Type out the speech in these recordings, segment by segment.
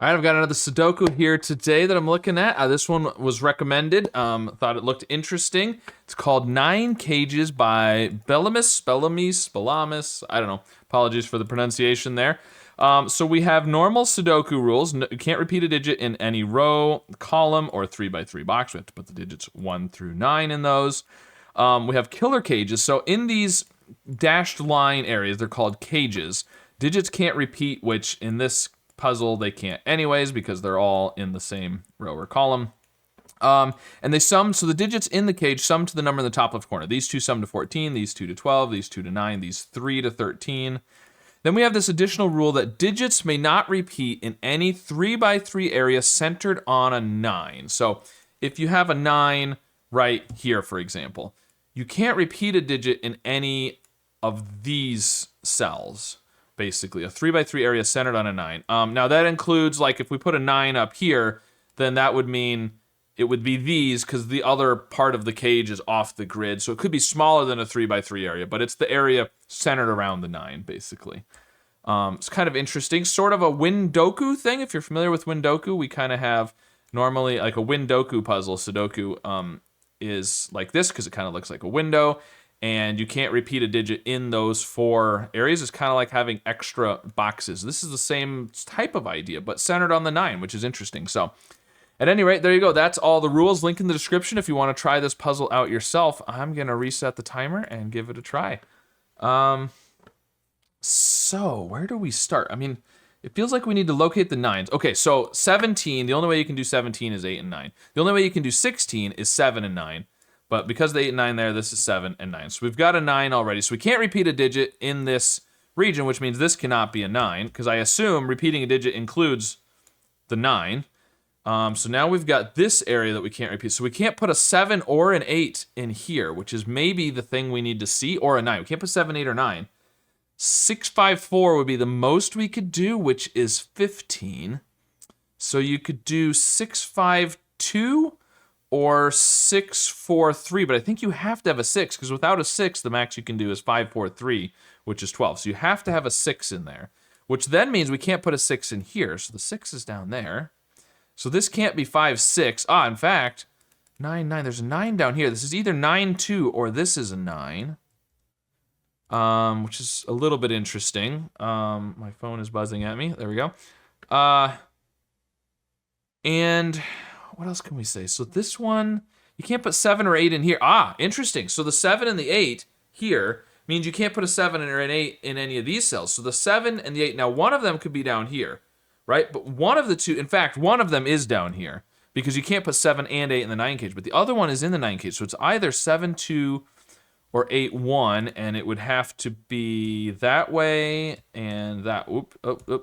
All right, I've got another Sudoku here today that I'm looking at. This one was recommended. Thought it looked interesting. It's called 9 Cages by Belamis. I don't know. Apologies for the pronunciation there. So we have normal Sudoku rules. You can't repeat a digit in any row, column, or 3x3 box. We have to put the digits 1 through 9 in those. We have killer cages. So in these dashed line areas, they're called cages. Digits can't repeat, which in this puzzle they can't anyways because they're all in the same row or column. And they sum, so the digits in the cage sum to the number in the top left corner. These two sum to 14, these two to 12, these two to 9, these 3 to 13. Then we have this additional rule that digits may not repeat in any 3x3 area centered on a 9. So if you have a 9 right here, for example, you can't repeat a digit in any of these cells. Basically, a 3x3 area centered on a 9. Now that includes, like, if we put a 9 up here, then that would mean it would be these because the other part of the cage is off the grid. So it could be smaller than a 3x3 area, but it's the area centered around the 9, basically. It's kind of interesting. Sort of a Windoku thing. If you're familiar with Windoku, we kind of have normally like a Windoku puzzle. Sudoku is like this because it kind of looks like a window. And you can't repeat a digit in those 4 areas. It's kind of like having extra boxes. This is the same type of idea, but centered on the 9, which is interesting. So, at any rate, there you go. That's all the rules. Link in the description if you want to try this puzzle out yourself. I'm going to reset the timer and give it a try. So, where do we start? I mean, it feels like we need to locate the 9s. Okay, so 17, the only way you can do 17 is 8 and 9. The only way you can do 16 is 7 and 9. But because the 8 and 9 there, this is 7 and 9. So we've got a 9 already. So we can't repeat a digit in this region, which means this cannot be a 9, because I assume repeating a digit includes the 9. So now we've got this area that we can't repeat. So we can't put a 7 or an 8 in here, which is maybe the thing we need to see, or a 9. We can't put 7, 8, or 9. 6, 5, 4 would be the most we could do, which is 15. So you could do 6, 5, 2, or 6, 4, 3, but I think you have to have a 6, because without a 6, the max you can do is 5, 4, 3, which is 12. So you have to have a 6 in there, which then means we can't put a 6 in here. So the 6 is down there. So this can't be 5, 6. In fact, 9, 9. There's a 9 down here. This is either 9, 2, or this is a 9, which is a little bit interesting. My phone is buzzing at me. There we go. And what else can we say? So this one, you can't put 7 or 8 in here. Interesting. So the 7 and the 8 here means you can't put a 7 or an 8 in any of these cells. So the 7 and the 8, now one of them could be down here, right? But one of the two, in fact, one of them is down here because you can't put 7 and 8 in the 9 cage, but the other one is in the 9 cage. So it's either 7, 2, or 8, 1, and it would have to be that way and that,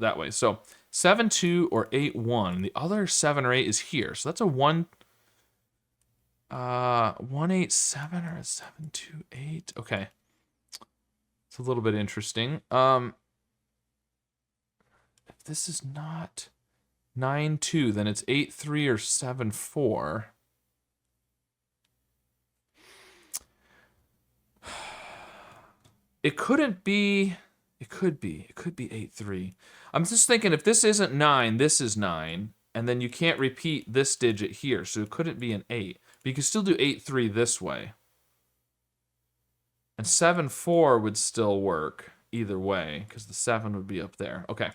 that way. So 7, 2, or 8, 1. The other 7 or 8 is here. So that's a 1, 1, 8, 7, or a 7, 2, 8. Okay. It's a little bit interesting. If this is not 9, 2, then it's 8, 3, or 7, 4. It couldn't be, it could be 8, 3. I'm just thinking if this isn't 9, this is 9, and then you can't repeat this digit here, so it couldn't be an 8. But you can still do 8, 3 this way. And 7, 4 would still work either way, because the 7 would be up there. Okay.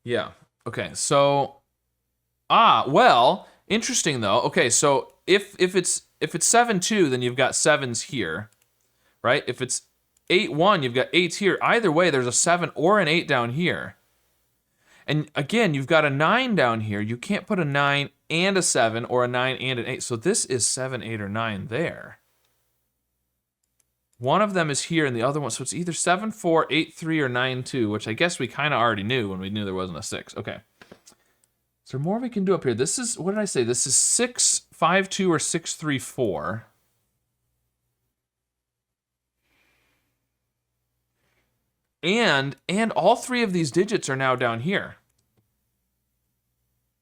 Yeah. Okay, so, well, interesting though. Okay, so if it's 7, 2, then you've got 7s here, right? If it's 8, 1, you've got 8s here. Either way, there's a 7 or an 8 down here. And again, you've got a 9 down here. You can't put a 9 and a 7 or a 9 and an 8. So this is 7, 8, or 9 there. One of them is here and the other one, so it's either 7, 4, 8, 3, or 9, 2, which I guess we kind of already knew when we knew there wasn't a 6. Okay. Is there more we can do up here? This is, what did I say? This is 6, 5, 2, or 6, 3, 4. And all 3 of these digits are now down here.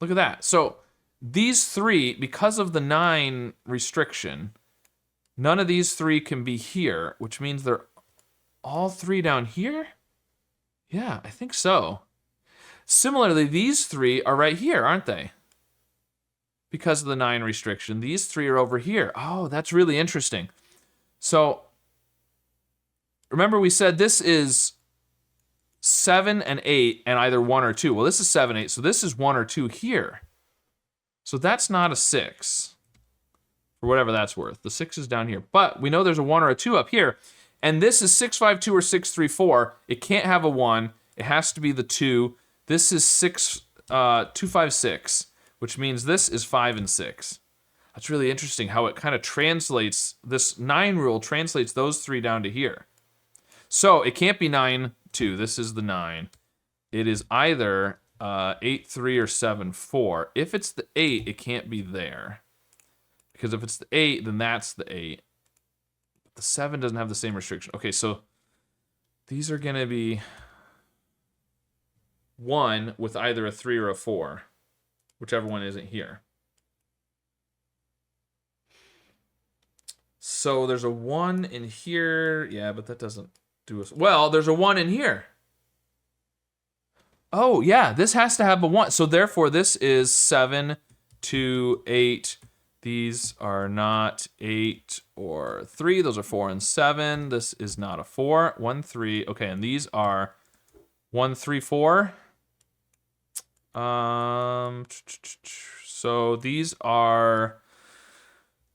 Look at that. So these 3, because of the 9 restriction, none of these 3 can be here, which means they're all 3 down here? Yeah, I think so. Similarly, these three are right here, aren't they? Because of the 9 restriction. These three are over here. Oh, that's really interesting. So, remember we said this is 7 and 8 and either 1 or 2. Well, this is 7, 8, so this is 1 or 2 here. So that's not a 6, for whatever that's worth. The 6 is down here. But we know there's a 1 or a 2 up here. And this is 6, 5, 2 or 6, 3, 4. It can't have a 1. It has to be the 2. This is 2, 5, 6, which means this is 5 and 6. That's really interesting how it kind of translates, this 9 rule translates those three down to here. So it can't be 9, 2. This is the 9. It is either 8, 3 or 7, 4. If it's the 8, it can't be there. Because if it's the 8, then that's the 8. But the 7 doesn't have the same restriction. Okay, so these are going to be 1 with either a 3 or a 4. Whichever one isn't here. So there's a 1 in here. Yeah, but that doesn't do us. Well, there's a 1 in here. Oh, yeah, this has to have a 1. So therefore, this is 7, 2, 8. These are not 8 or 3. Those are 4 and 7. This is not a 4. 1, 3. Okay, and these are 1, 3, 4. So these are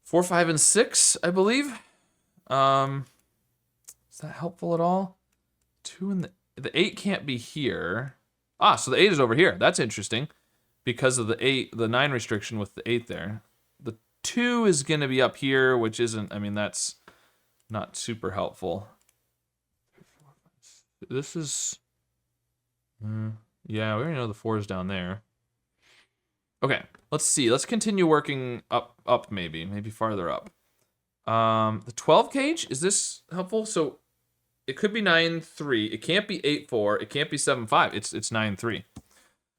4, 5, and 6, I believe. Is that helpful at all? 2 and the 8 can't be here. Ah, so the 8 is over here. That's interesting because of the 9 restriction with the 8 there. The 2 is going to be up here, which isn't, I mean, that's not super helpful. This is, yeah, we already know the 4 is down there. Okay, let's see. Let's continue working up maybe farther up. The 12 cage, is this helpful? So it could be 9, 3. It can't be 8, 4. It can't be 7, 5. It's 9, 3.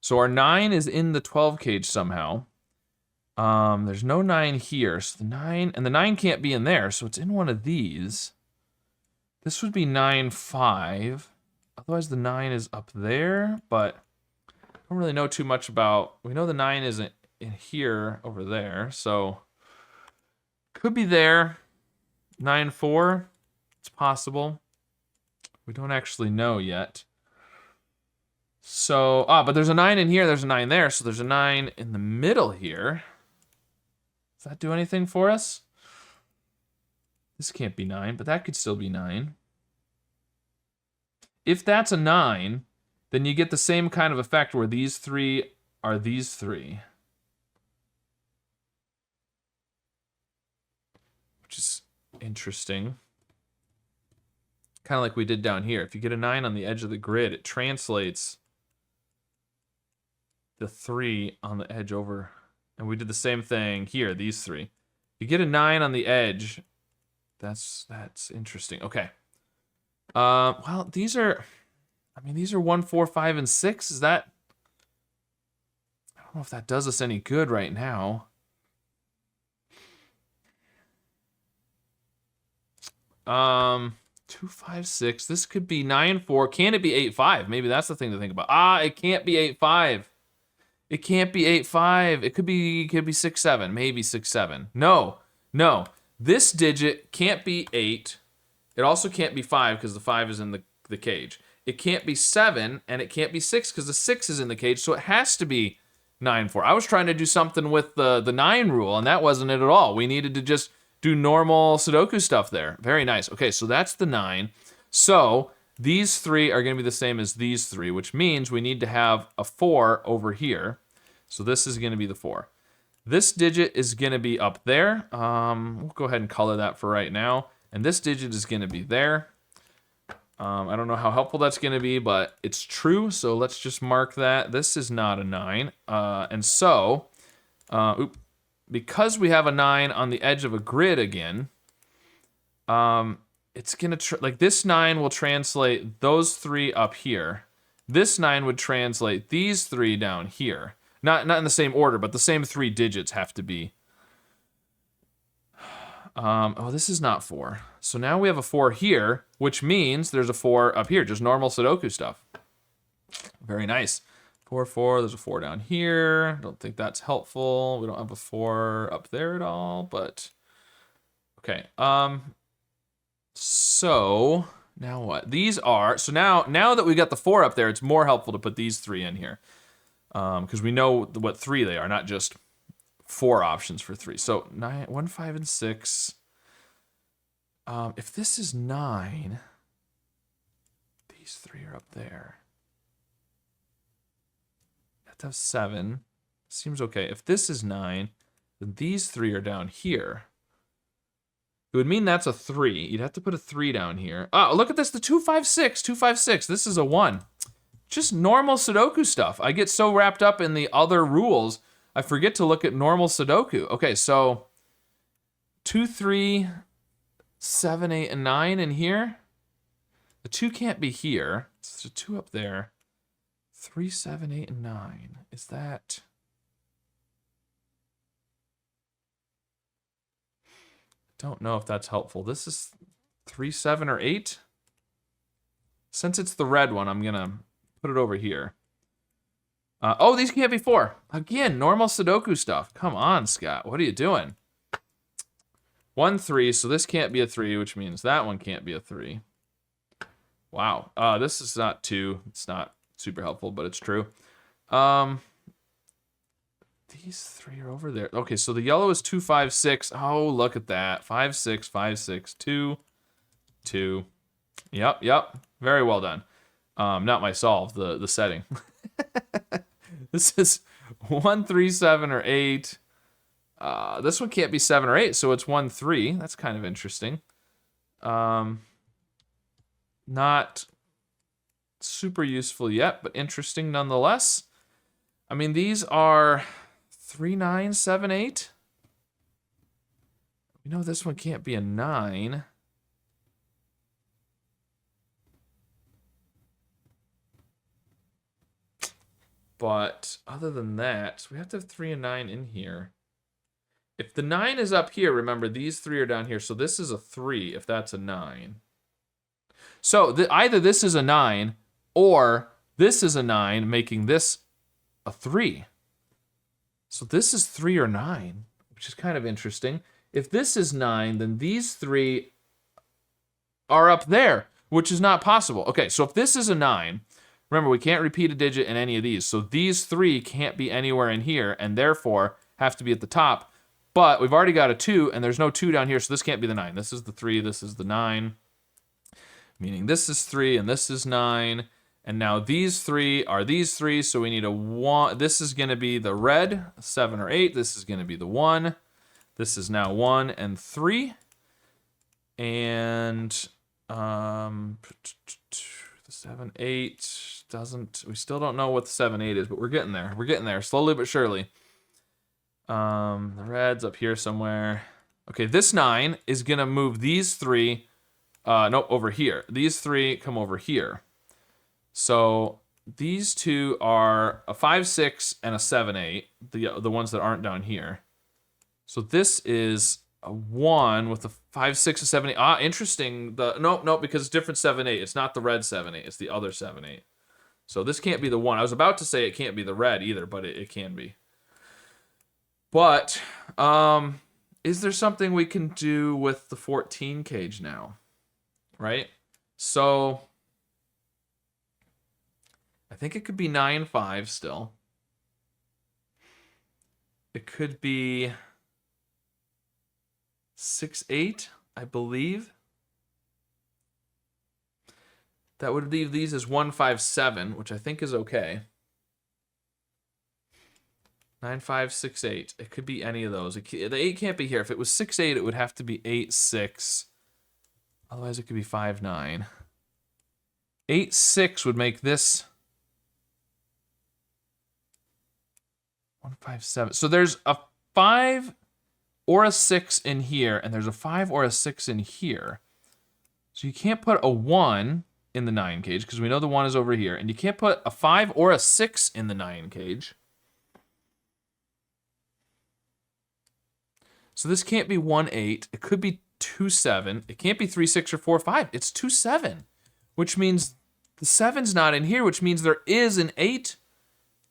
So our 9 is in the 12 cage somehow. There's no 9 here. So the 9, and the 9 can't be in there, so it's in one of these. This would be 9, 5. Otherwise the 9 is up there, but I don't really know too much about, we know the 9 isn't in here over there, so could be there. 9, 4, it's possible. We don't actually know yet. So, but there's a 9 in here, there's a 9 there, so there's a 9 in the middle here. Does that do anything for us? This can't be 9, but that could still be 9. If that's a 9, then you get the same kind of effect where these 3 are these 3. Which is interesting. Kind of like we did down here. If you get a 9 on the edge of the grid, it translates the 3 on the edge over. And we did the same thing here, these 3. If you get a 9 on the edge, that's interesting. Okay. Well, these are 1, 4, 5, and 6. Is that, I don't know if that does us any good right now. 2, 5, 6. This could be 9, 4. Can it be 8, 5? Maybe that's the thing to think about. It can't be 8, 5. It can't be 8, 5. It could be 6, 7. Maybe 6, 7. No. This digit can't be 8. It also can't be 5 because the 5 is in the cage. It can't be 7, and it can't be 6 because the 6 is in the cage, so it has to be 9, 4. I was trying to do something with the 9 rule, and that wasn't it at all. We needed to just do normal Sudoku stuff there. Very nice. Okay, so that's the 9. So these 3 are going to be the same as these 3, which means we need to have a 4 over here. So this is going to be the 4. This digit is going to be up there. We'll go ahead and color that for right now. And this digit is going to be there. I don't know how helpful that's going to be, but it's true. So let's just mark that. This is not a 9. And so, because we have a 9 on the edge of a grid again, it's going to, like this 9 will translate those 3 up here. This 9 would translate these 3 down here. Not in the same order, but the same 3 digits have to be. This is not 4. So now we have a 4 here, which means there's a 4 up here, just normal Sudoku stuff. Very nice. 4, 4. There's a 4 down here. Don't think that's helpful. We don't have a 4 up there at all, but okay. So now what? These are so now that we got the 4 up there, it's more helpful to put these 3 in here, because we know what 3 they are, not just 4 options for 3. So 9, 1, 5, and 6. If this is 9, these 3 are up there. Have to have 7. Seems okay. If this is 9, then these 3 are down here. It would mean that's a 3. You'd have to put a 3 down here. Oh, look at this, the 2, 5, 6, 2, 5, 6. This is a 1. Just normal Sudoku stuff. I get so wrapped up in the other rules, I forget to look at normal Sudoku. Okay, so 2, 3, 7, 8, and 9 in here. The 2 can't be here. It's a 2 up there. 3, 7, 8, and 9. Is that... Don't know if that's helpful. This is 3, 7, or 8. Since it's the red one, I'm gonna put it over here. Oh, these can't be 4. Again, normal Sudoku stuff. Come on, Scott. What are you doing? 1, 3. So this can't be a 3, which means that one can't be a 3. Wow. This is not 2. It's not super helpful, but it's true. These 3 are over there. Okay, so the yellow is 2, 5, 6. Oh, look at that. 5, 6, 5, 6, 2, 2. Yep. Very well done. Not my solve, the setting. This is 1, 3, 7, or 8. This one can't be 7 or 8, so it's 1, 3. That's kind of interesting. Not super useful yet, but interesting nonetheless. I mean, these are 3, 9, 7, 8. We know this one can't be a 9. But other than that, we have to have 3 and 9 in here. If the 9 is up here, remember, these 3 are down here. So this is a 3 if that's a 9. So either this is a 9 or this is a 9, making this a 3. So this is 3 or 9, which is kind of interesting. If this is 9, then these 3 are up there, which is not possible. Okay, so if this is a 9, remember, we can't repeat a digit in any of these. So these 3 can't be anywhere in here and therefore have to be at the top. But we've already got a 2 and there's no 2 down here, so this can't be the 9. This is the 3, this is the 9. Meaning this is 3 and this is 9. And now these 3 are these 3, so we need a 1. This is going to be the red, 7 or 8. This is going to be the 1. This is now 1 and 3. And the 7, 8 doesn't... We still don't know what the 7, 8 is, but we're getting there. We're getting there, slowly but surely. The red's up here somewhere. Okay, this 9 is going to move these 3... nope, over here. These 3 come over here. So these 2 are a 5, 6, and a 7, 8, the ones that aren't down here. So this is a 1 with a 5, 6, and 7, 8. Ah, interesting. Nope, because it's different 7, 8. It's not the red 7, 8. It's the other 7, 8. So this can't be the 1. I was about to say it can't be the red either, but it can be. But is there something we can do with the 14 cage now? Right? So I think it could be 9, 5 still. It could be 6, 8, I believe. That would leave these as 1, 5, 7, which I think is okay. 9, 5, 6, 8. It could be any of those. The 8 can't be here. If it was 6, 8, it would have to be 8, 6. Otherwise, it could be 5, 9. 8, 6 would make this 1, 5, 7. So there's a 5 or a 6 in here, and there's a 5 or a 6 in here. So you can't put a 1 in the 9 cage, because we know the 1 is over here. And you can't put a 5 or a 6 in the 9 cage. So this can't be 1, 8. It could be 2, 7. It can't be 3, 6, or 4, 5. It's 2, 7, which means the 7's not in here, which means there is an 8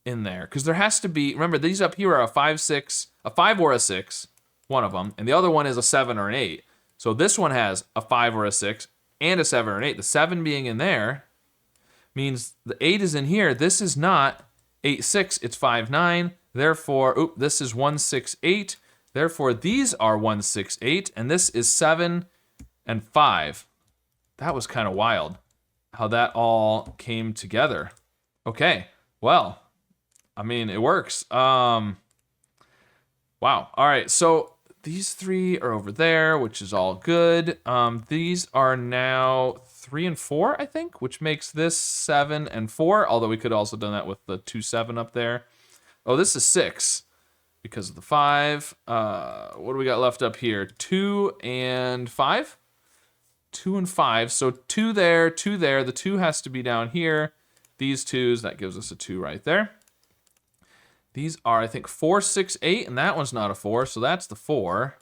in there. Because there has to be, remember, these up here are a 5, 6, a 5 or a 6, one of them, and the other one is a 7 or an 8. So this one has a 5 or a 6 and a 7 or an 8. The 7 being in there means the 8 is in here. This is not 8, 6, it's 5, 9. Therefore, this is 1, 6, 8. Therefore, these are 1, 6, 8, and this is 7 and 5. That was kind of wild how that all came together. Okay, well, I mean, it works. Wow. All right, so these 3 are over there, which is all good. These are now 3 and 4, I think, which makes this 7 and 4, although we could also done that with the 2, 7 up there. Oh, this is 6 because of the 5. What do we got left up here? 2 and 5? 2 and 5. So 2 there, 2 there. The 2 has to be down here. These 2s, that gives us a 2 right there. These are, I think, 4, 6, 8, and that one's not a 4, so that's the 4.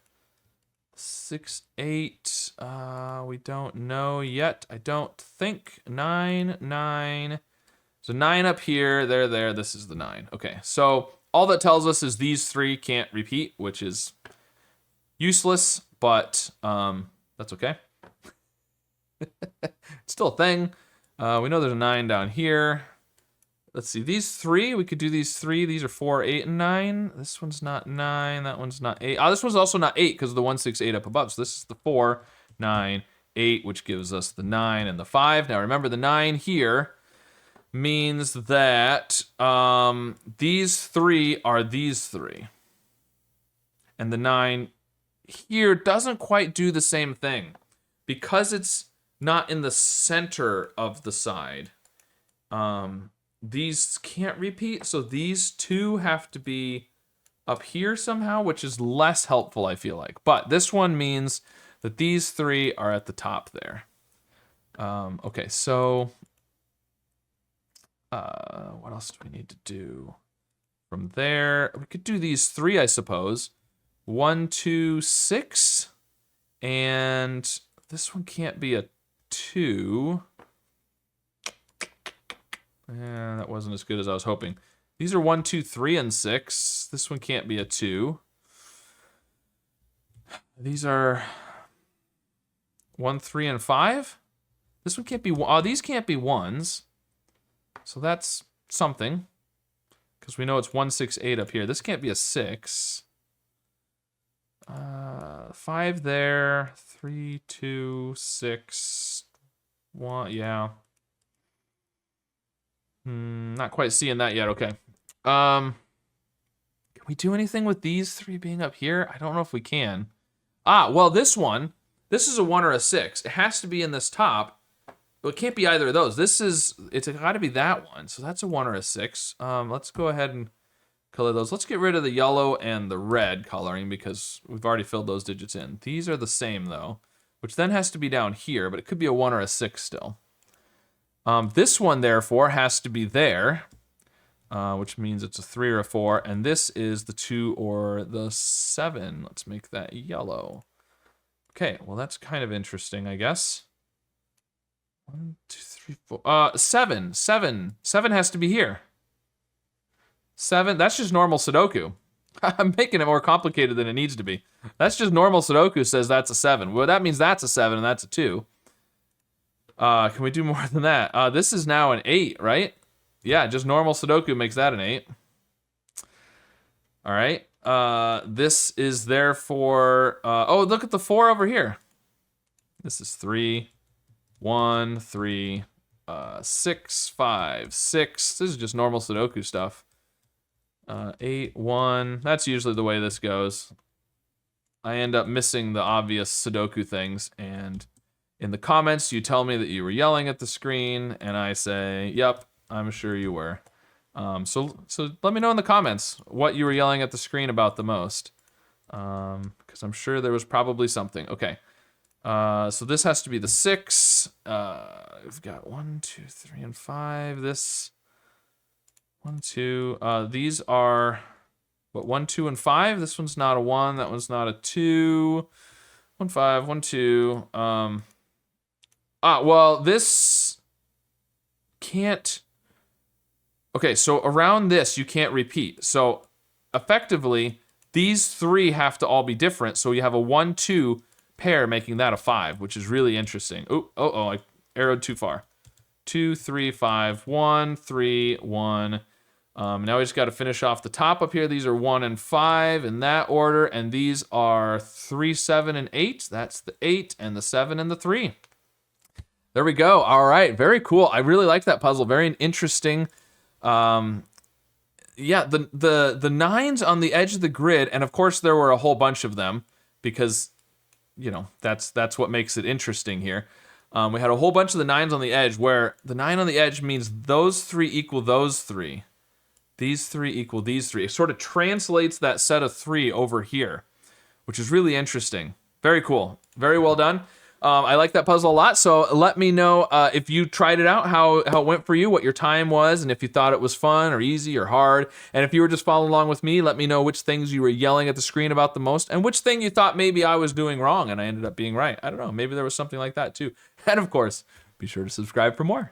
6, 8, we don't know yet, I don't think. 9, 9. So 9 up here, there, this is the 9. Okay, so all that tells us is these 3 can't repeat, which is useless, but that's okay. It's still a thing. We know there's a 9 down here. Let's see, these 3, we could do these 3. These are 4, 8, and 9. This one's not 9, that one's not 8. This one's also not 8 because of the 1, 6, 8 up above. So this is the 4, 9, 8, which gives us the 9 and the 5. Now remember, the 9 here means that these 3 are these 3. And the 9 here doesn't quite do the same thing. Because it's not in the center of the side, these can't repeat, so these 2 have to be up here somehow, which is less helpful, I feel like. But this one means that these 3 are at the top there. Okay, so what else do we need to do? From there, we could do these 3, I suppose. 1, 2, 6, and this one can't be a 2. Yeah, that wasn't as good as I was hoping. These are 1, 2, 3, and 6. This one can't be a 2. These are 1, 3, and 5. This one can't be. These can't be 1s. So that's something. Because we know it's 1, 6, 8 up here. This can't be a 6. 5 there. 3, 2, 6, 1. Yeah. Not quite seeing that yet. Okay. Can we do anything with these 3 being up here? I don't know if we can. Well, this one. This is a 1 or a 6. It has to be in this top. But it can't be either of those. It's got to be that one. So that's a 1 or a 6. Let's go ahead and color those. Let's get rid of the yellow and the red coloring because we've already filled those digits in. These are the same though, which then has to be down here, but it could be a 1 or a 6 still. This one therefore has to be there, which means it's a 3 or a 4, and this is the 2 or the 7. Let's make that yellow. Okay, well that's kind of interesting, I guess. 1, 2, 3, 4. 7. 7 has to be here. 7, that's just normal Sudoku. I'm making it more complicated than it needs to be. That's just normal Sudoku says that's a 7. Well, that means that's a 7 and that's a 2. Can we do more than that? This is now an 8, right? Yeah, just normal Sudoku makes that an 8. All right. This is therefore... oh, look at the 4 over here. This is 3, 1, 3, 6, 5, 6. This is just normal Sudoku stuff. 8, 1. That's usually the way this goes. I end up missing the obvious Sudoku things, and in the comments you tell me that you were yelling at the screen, and I say, yep, I'm sure you were. So let me know in the comments what you were yelling at the screen about the most, because I'm sure there was probably something. Okay, so this has to be the 6. We've got 1, 2, 3, and 5. This 1, 2. These are what, 1, 2, and 5. This one's not a 1. That one's not a 2. 1, 5, 1, 2. Well, this can't... Okay, so around this, you can't repeat. So effectively, these 3 have to all be different. So you have a 1, 2 pair making that a 5, which is really interesting. Oh, I arrowed too far. 2, 3, 5, 1, 3, 1. Now we just got to finish off the top up here. These are 1 and 5 in that order. And these are 3, 7, and 8. That's the 8 and the 7 and the 3. There we go. All right, very cool. I really like that puzzle. Very interesting. Yeah, the 9s on the edge of the grid, and of course there were a whole bunch of them because, you know, that's what makes it interesting here. We had a whole bunch of the 9s on the edge, where the 9 on the edge means those 3 equal those 3. These 3 equal these 3. It sort of translates that set of 3 over here, which is really interesting. Very cool. Very well done. I like that puzzle a lot, so let me know if you tried it out, how it went for you, what your time was, and if you thought it was fun or easy or hard. And if you were just following along with me, let me know which things you were yelling at the screen about the most, and which thing you thought maybe I was doing wrong and I ended up being right. I don't know, maybe there was something like that too. And of course, be sure to subscribe for more.